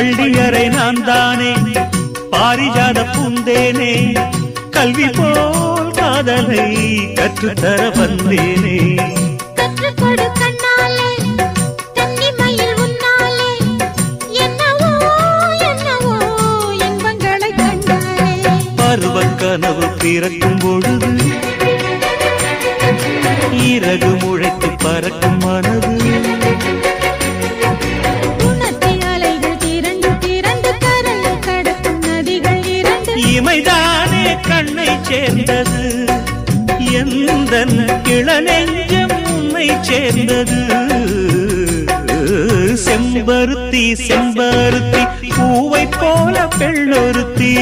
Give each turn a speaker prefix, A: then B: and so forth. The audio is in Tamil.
A: பள்ளியறை நான் தானே பாரிஜாத பூந்தேனே கல்வி போல் காதலை கற்றுத்தர வந்தேனே
B: கற்றுக்கொடு கண்ணாலே தன்னிமையில் உன்னாலே என்னவோ என்னவோ இன்பங்களை கண்டாலே
A: பருவக் கனவு பிறக்கும் பொழுது இறகு முளைத்து பறக்கும் மனது இமைதானே கண்ணை சேர்ந்தது எந்தன் இளநெஞ்சம் உன்னை சேர்ந்தது செம்பருத்தி செம்பருத்தி பூவை போல பெண்ணொருத்தி